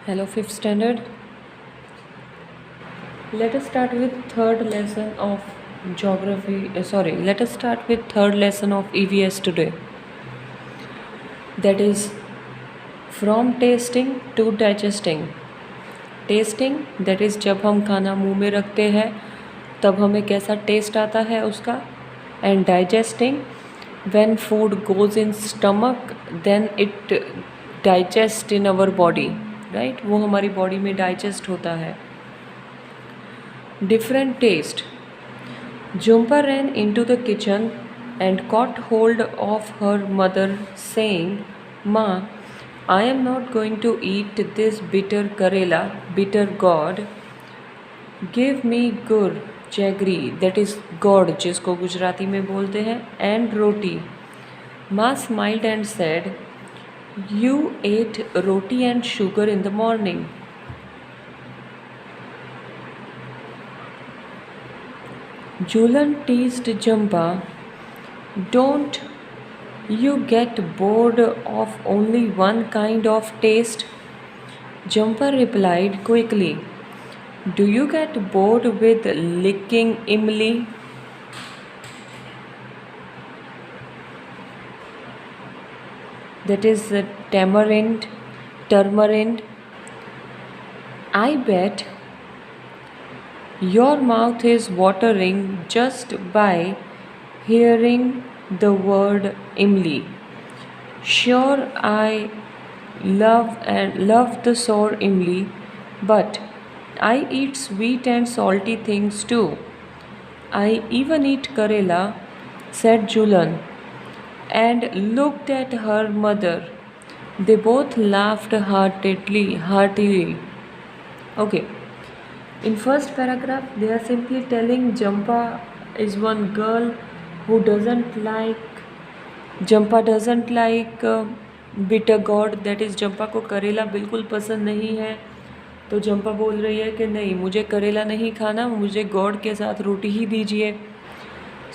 Hello, fifth standard. Let us start with third lesson of geography. Let us start with third lesson of EVS today. That is from tasting to digesting. Testing that is जब हम खाना मुंह में रखते हैं तब हमें कैसा टेस्ट आता है उसका. And digesting when food goes in stomach then it digest in our body. Right, वो हमारी बॉडी में डाइजेस्ट होता है. Different taste. Jhumpa ran into the kitchen and caught hold of her mother, saying, "Ma, I am not going to eat this bitter Karela, bitter gourd. Give me gur, jaggery, that is gourd, जिसको गुजराती में बोलते हैं, and roti." Ma smiled and said, "You ate roti and sugar in the morning." Julan teased Jhumpa, "Don't you get bored of only one kind of taste?" Jhumpa replied quickly, "Do you get bored with licking imli?" That is turmerind. I bet your mouth is watering just by hearing the word imli. Sure, I love the sour imli, but I eat sweet and salty things too. I even eat Karela," said Julan, and looked at her mother. They both laughed heartily. Okay. In first paragraph, they are simply telling Jhumpa is one girl who doesn't like bitter gourd. That is, Jhumpa को करेला बिल्कुल पसंद नहीं है. तो Jhumpa बोल रही है कि नहीं, मुझे करेला नहीं खाना, मुझे गोड़ के साथ रोटी ही दीजिए.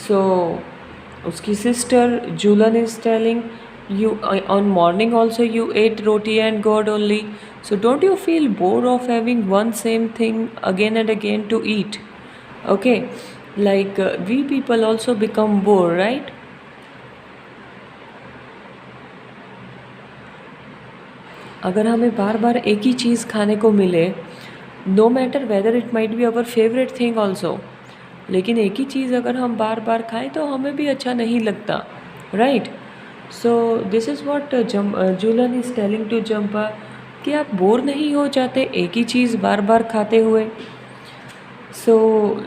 So उसकी sister Julan is telling, you on morning also you ate roti and gourd only, so don't you feel bored of having one same thing again and again to eat? Okay, like we people also become bored, right? अगर हमें बार बार एक ही चीज़ खाने को मिले, no matter whether it might be our favourite thing also, लेकिन एक ही चीज़ अगर हम बार बार खाएं तो हमें भी अच्छा नहीं लगता, right? So this is what Julan is telling to Jhumpa कि आप बोर नहीं हो जाते एक ही चीज़ बार बार खाते हुए. सो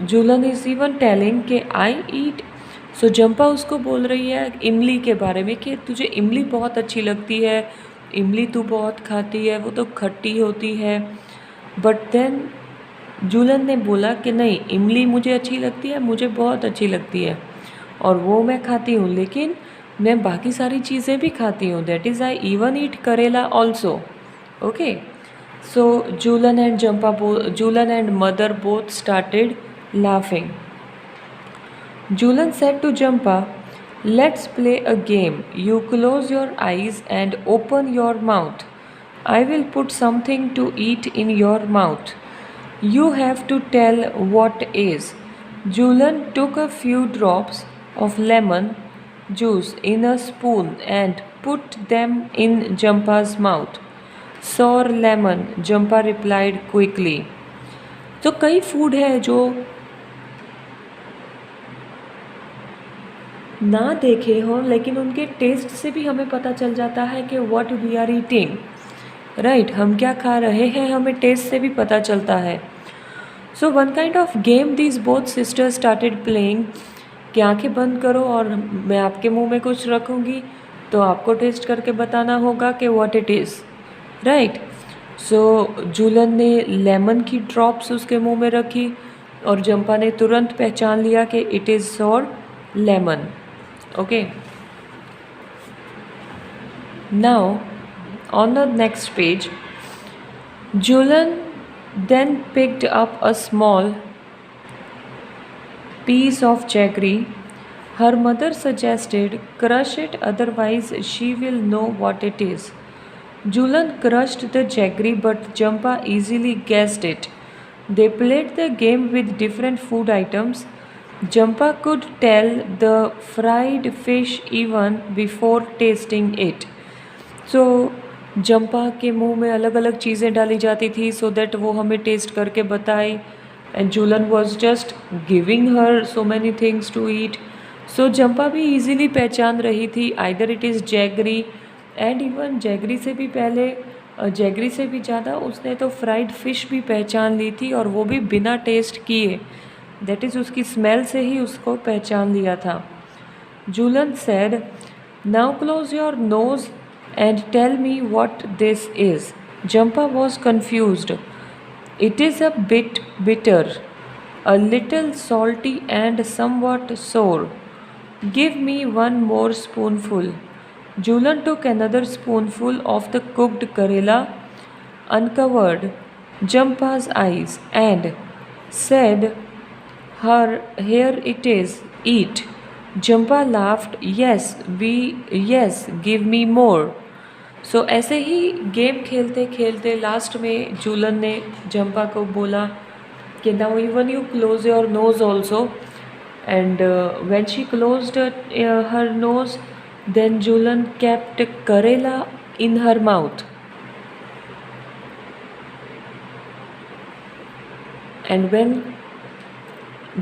जुलन इज़ इवन टेलिंग कि आई ईट. सो Jhumpa उसको बोल रही है इमली के बारे में कि तुझे इमली बहुत अच्छी लगती है, इमली तू बहुत खाती है, वो तो खट्टी होती है. बट देन जुलन ने बोला कि नहीं, इमली मुझे अच्छी लगती है, मुझे बहुत अच्छी लगती है और वो मैं खाती हूँ, लेकिन मैं बाकी सारी चीज़ें भी खाती हूँ. That is I even eat karela also. Okay, so Julan and mother both started laughing. Julan said to Jhumpa, "Let's play a game. You close your eyes and open your mouth. I will put something to eat in your mouth. You have to tell what is." Julan took a few drops of lemon juice in a spoon and put them in Jhumpa's mouth. "Sour lemon," Jhumpa replied quickly. तो कई food है जो ना देखे हों, लेकिन उनके test से भी हमें पता चल जाता है कि what we are eating, right? हम क्या खा रहे हैं हमें टेस्ट से भी पता चलता है. So one kind of game these both sisters started playing कि आंखें बंद करो और मैं आपके मुंह में कुछ रखूँगी तो आपको टेस्ट करके बताना होगा कि what it is, right? So Julan ने लेमन की ड्रॉप्स उसके मुंह में रखी और Jhumpa ने तुरंत पहचान लिया कि it is sour lemon. Okay, now on the next page, Julan then picked up a small piece of jaggery. Her mother suggested, "Crush it, otherwise she will know what it is." Julan crushed the jaggery, but Jampa easily guessed it. They played the game with different food items. Jampa could tell the fried fish even before tasting it. So Zampa के मुंह में अलग अलग चीज़ें डाली जाती थी so that वो हमें टेस्ट करके बताए and Julan was just giving her so many things to eat. So Jhumpa भी इजीली पहचान रही थी either it is jaggery and even jaggery से भी पहले जैगरी से भी ज़्यादा उसने तो फ्राइड फ़िश भी पहचान ली थी और वो भी बिना टेस्ट किए. दैट इज़ उसकी स्मेल से ही उसको पहचान लिया था. Julan said, now close your nose and tell me what this is. Jampa was confused. It is a bit bitter, a little salty and somewhat sour. Give me one more spoonful. Julan took another spoonful of the cooked karela, uncovered Jampa's eyes and said, Here it is, eat. Jampa laughed, yes, give me more. सो ऐसे ही game खेलते खेलते last में जूलन ने Zampa को बोला कि now even you close your nose also and when she closed her nose then Julan kept karela in her mouth and when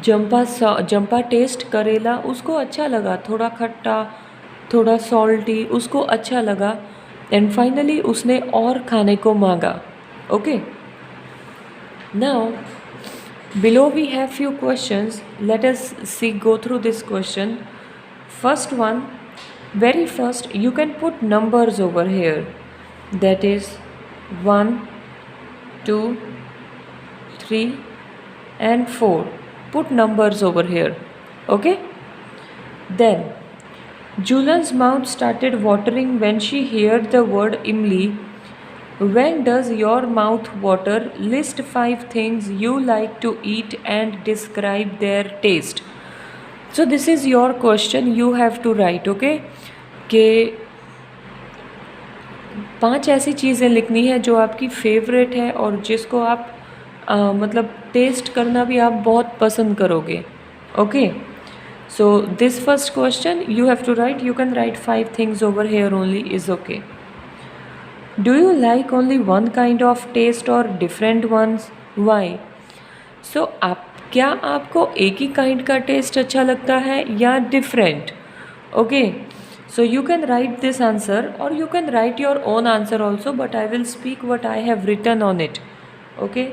Jhumpa taste karela उसको अच्छा लगा, थोड़ा खट्टा थोड़ा सॉल्टी, उसको अच्छा लगा एंड फाइनली उसने और खाने को मांगा. Okay, now below we have few questions. Let us see go through this question. First one, very first, you can put numbers over here. That is 1, 2, 3 and 4. Put numbers over here. Okay, then Julan's mouth started watering when she heard the word Imli. When does your mouth water? List 5 things you like to eat and describe their taste. So this is your question, you have to write. Okay, कि 5 ऐसी चीज़ें लिखनी है जो आपकी favourite है और जिसको आप मतलब टेस्ट करना भी आप बहुत पसंद करोगे. Okay, so this first question you have to write, you can write 5 things over here only is okay. Do you like only one kind of taste or different ones? Why? So क्या आपको एक ही kind का test अच्छा लगता है या different? Okay, so you can write this answer or you can write your own answer also, but I will speak what I have written on it. Okay,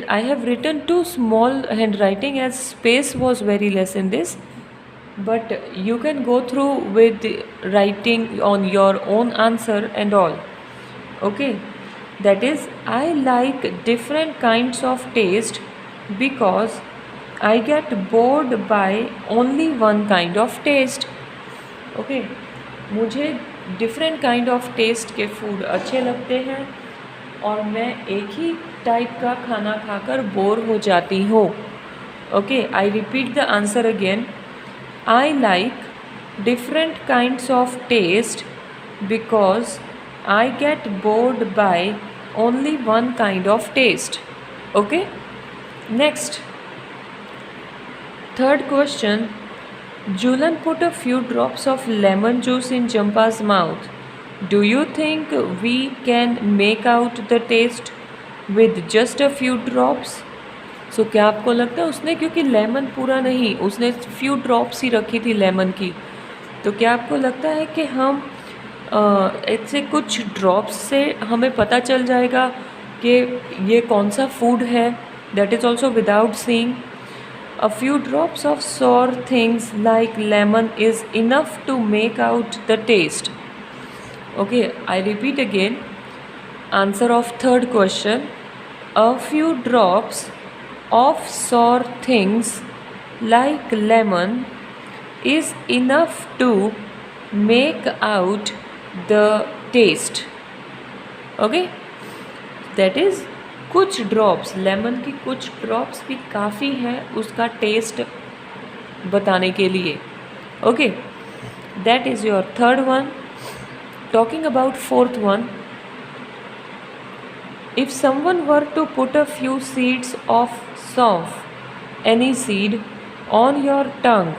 I have written too small handwriting as space was very less in this, but you can go through with writing on your own answer and all. Okay, that is, I like different kinds of taste because I get bored by only one kind of taste. Okay, मुझे different kind of taste के food अच्छे लगते हैं और मैं एक ही type का खाना खाकर बोर हो जाती हूँ. Okay, I repeat the answer again. I like different kinds of taste because I get bored by only one kind of taste. Okay, next, third question. Julan put a few drops of lemon juice in Jampa's mouth. Do you think we can make out the taste with just a few drops? सो क्या आपको लगता है उसने, क्योंकि lemon पूरा नहीं, उसने few drops ही रखी थी लेमन की, तो क्या आपको लगता है कि हम इससे कुछ ड्रॉप्स से हमें पता चल जाएगा कि ये कौन सा फूड है? That is also without seeing. A few drops of sour things like lemon is enough to make out the taste. Okay, I repeat again. Answer of third question, a few drops of sour things like lemon is enough to make out the taste. Okay, that is, कुछ drops, lemon की कुछ drops भी काफ़ी हैं उसका test बताने के लिए. Okay, that is your third one. Talking about fourth one, If someone were to put a few seeds of sauf, any seed, on your tongue,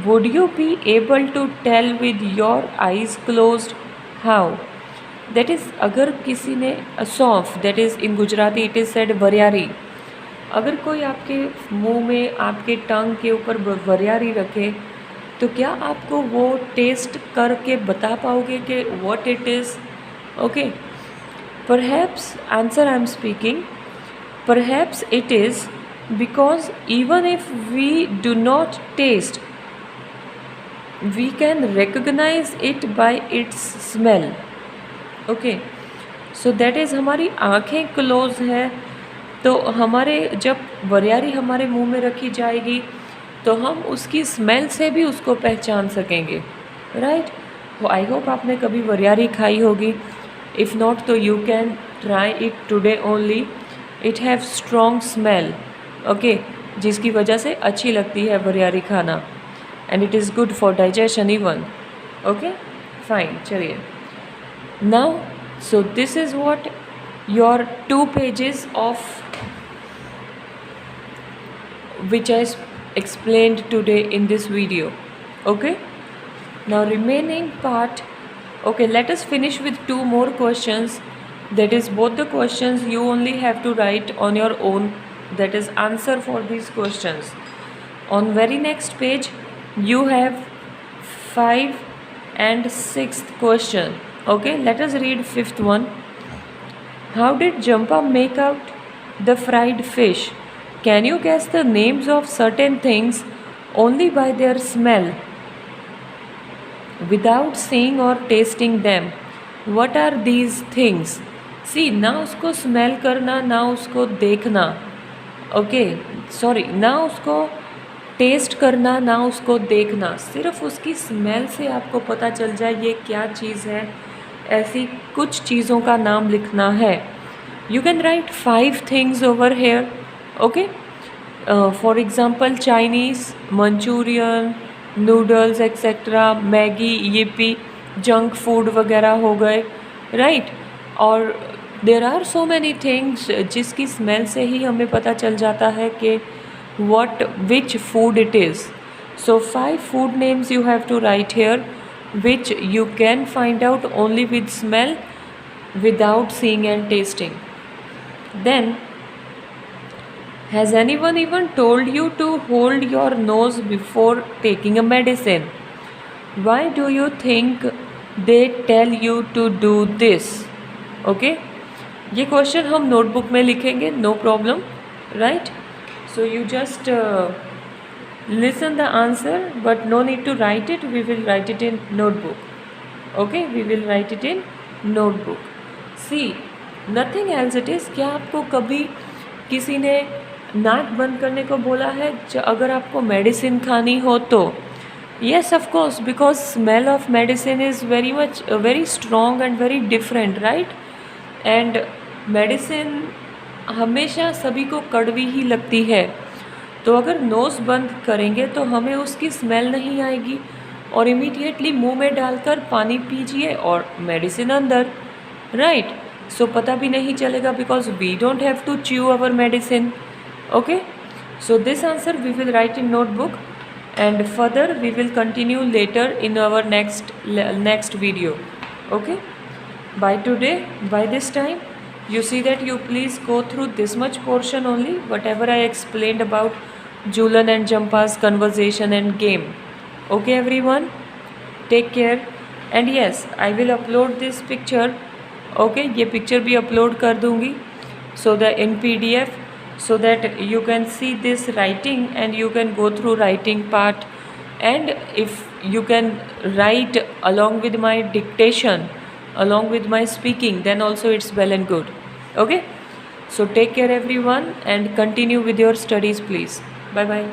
would you be able to tell with your eyes closed how? That is, अगर किसी ने सौंफ, that is in Gujarati it is said वरियारी, अगर कोई आपके मुंह में आपके टंग के ऊपर वरियारी रखे तो क्या आपको वो टेस्ट करके बता पाओगे कि what it is? Okay, perhaps answer I am speaking, perhaps it is because even if we do not taste, we can recognize it by its smell. Okay, so that is हमारी आँखें close है तो हमारे जब वरियारी हमारे मुंह में रखी जाएगी तो हम उसकी स्मेल से भी उसको पहचान सकेंगे, राइट? तो आई होप आपने कभी वरियारी खाई होगी. इफ़ नॉट तो you can try it today only. It have strong smell, okay, जिसकी वजह से अच्छी लगती है वरियारी खाना, and it is good for digestion even. Okay fine, चलिए now so this is what your 2 pages of which I explained today in this video. Okay, now remaining part, okay, let us finish with 2 more questions. That is, both the questions you only have to write on your own, that is answer for these questions. On very next page you have 5 and 6th question. Okay, let us read 5th one. How did Jumpa make out the fried fish? Can you guess the names of certain things only by their smell without seeing or tasting them? What are these things? See, ना उसको smell करना, ना उसको देखना, okay sorry, ना उसको test करना, ना उसको देखना, सिर्फ उसकी स्मेल से आपको पता चल जाए ये क्या चीज़ है. ऐसी कुछ चीज़ों का नाम लिखना है. You can write 5 things over here. Okay, for example Chinese, Manchurian, noodles etcetera, Maggi, yippee, junk food वगैरह हो गए, राइट? और there are so many things जिसकी स्मेल से ही हमें पता चल जाता है कि what which food it is. So 5 food names you have to write here which you can find out only with smell without seeing and tasting. Then, has anyone even told you to hold your nose before taking a medicine? Why do you think they tell you to do this? Okay, ये question हम notebook में लिखेंगे, no problem, right? So you just listen the answer, but no need to write it. We will write it in notebook. Okay, we will write it in notebook. See, nothing else it is. क्या आपको कभी किसी ने नाक बंद करने को बोला है अगर आपको मेडिसिन खानी हो तो? Yes, of course, because smell of medicine is very strong and very different, right? And medicine हमेशा सभी को कड़वी ही लगती है, तो अगर नोज़ बंद करेंगे तो हमें उसकी स्मेल नहीं आएगी और इमीडिएटली मुंह में डालकर पानी पीजिए और मेडिसिन अंदर, राइट? सो पता भी नहीं चलेगा because we don't have to chew our medicine. Okay, so this answer we will write in notebook and further we will continue later in our next video. Okay, by today, by this time, you see that you please go through this much portion only, whatever I explained about Julan and Jampa's conversation and game. Okay everyone, take care. And yes, I will upload this picture. Okay, ये picture भी upload कर दूँगी so the in PDF, so that you can see this writing and you can go through writing part, and if you can write along with my dictation, along with my speaking, then also it's well and good. Okay, so take care everyone and continue with your studies please. Bye bye.